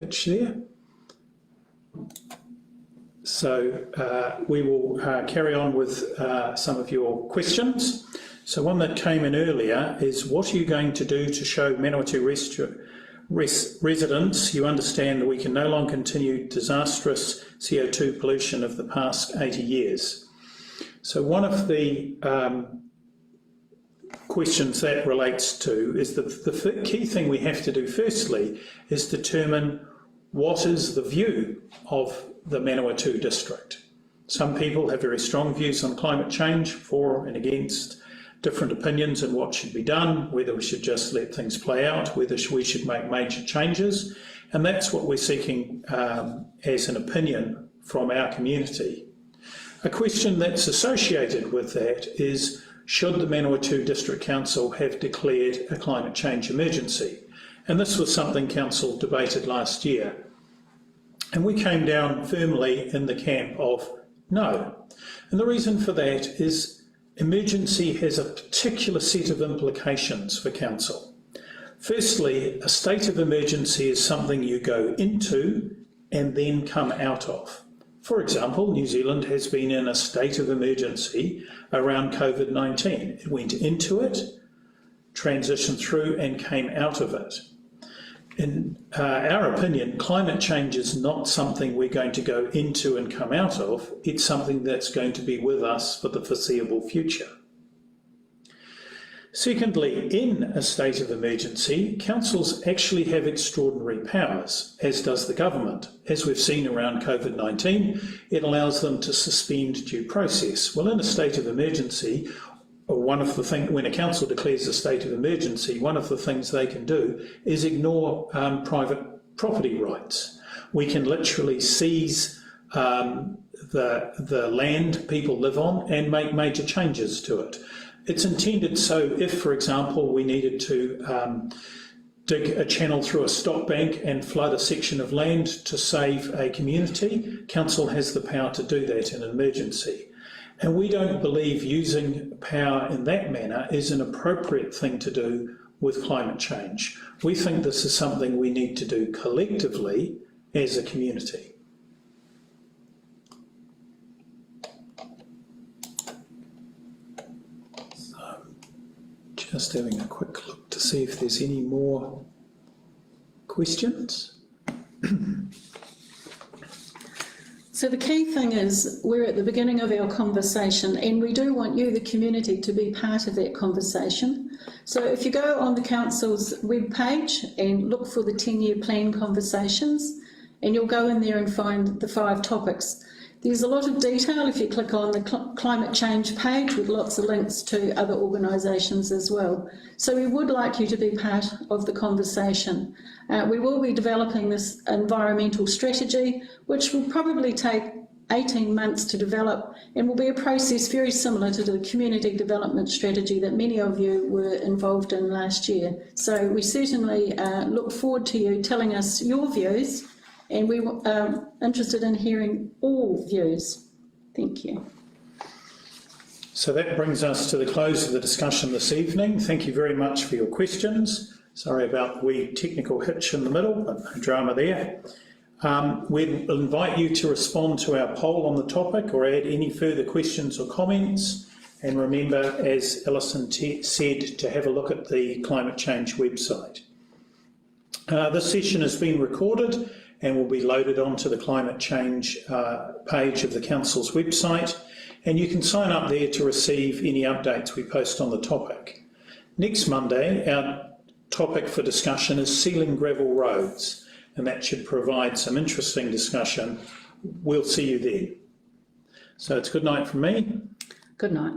pitch there. So we will carry on with some of your questions. So one that came in earlier is, what are you going to do to show Manawatu residents you understand that we can no longer continue disastrous CO2 pollution of the past 80 years? So one of the questions that relates to is that the key thing we have to do firstly is determine what is the view of the Manawatu district. Some people have very strong views on climate change, for and against, different opinions on what should be done, whether we should just let things play out, whether we should make major changes, and that's what we're seeking as an opinion from our community. A question that's associated with that is, should the Manawatu District Council have declared a climate change emergency? And this was something Council debated last year. And we came down firmly in the camp of no. And the reason for that is emergency has a particular set of implications for Council. Firstly, a state of emergency is something you go into and then come out of. For example, New Zealand has been in a state of emergency around COVID-19. It went into it, transitioned through and came out of it. In our opinion, climate change is not something we're going to go into and come out of. It's something that's going to be with us for the foreseeable future. Secondly, in a state of emergency, councils actually have extraordinary powers, as does the government. As we've seen around COVID-19, it allows them to suspend due process. Well, in a state of emergency, one of the things, when a council declares a state of emergency, one of the things they can do is ignore private property rights. We can literally seize the land people live on and make major changes to it. It's intended so if, for example, we needed to dig a channel through a stock bank and flood a section of land to save a community, council has the power to do that in an emergency. And we don't believe using power in that manner is an appropriate thing to do with climate change. We think this is something we need to do collectively as a community. So, just having a quick look to see if there's any more questions. So the key thing is we're at the beginning of our conversation and we do want you, the community, to be part of that conversation. So if you go on the council's webpage and look for the 10-year plan conversations, and you'll go in there and find the 5 topics. There's a lot of detail if you click on the climate change page with lots of links to other organisations as well. So we would like you to be part of the conversation. We will be developing this environmental strategy, which will probably take 18 months to develop and will be a process very similar to the community development strategy that many of you were involved in last year. So we certainly look forward to you telling us your views, and we are interested in hearing all views. Thank you. So that brings us to the close of the discussion this evening. Thank you very much for your questions. Sorry about the wee technical hitch in the middle, but no drama there. We'll invite you to respond to our poll on the topic or add any further questions or comments. And remember, as Alison said, to have a look at the climate change website. This session has been recorded and will be loaded onto the climate change page of the Council's website, and you can sign up there to receive any updates we post on the topic. Next Monday, our topic for discussion is sealing gravel roads, and that should provide some interesting discussion. We'll see you then. So it's good night from me. Good night.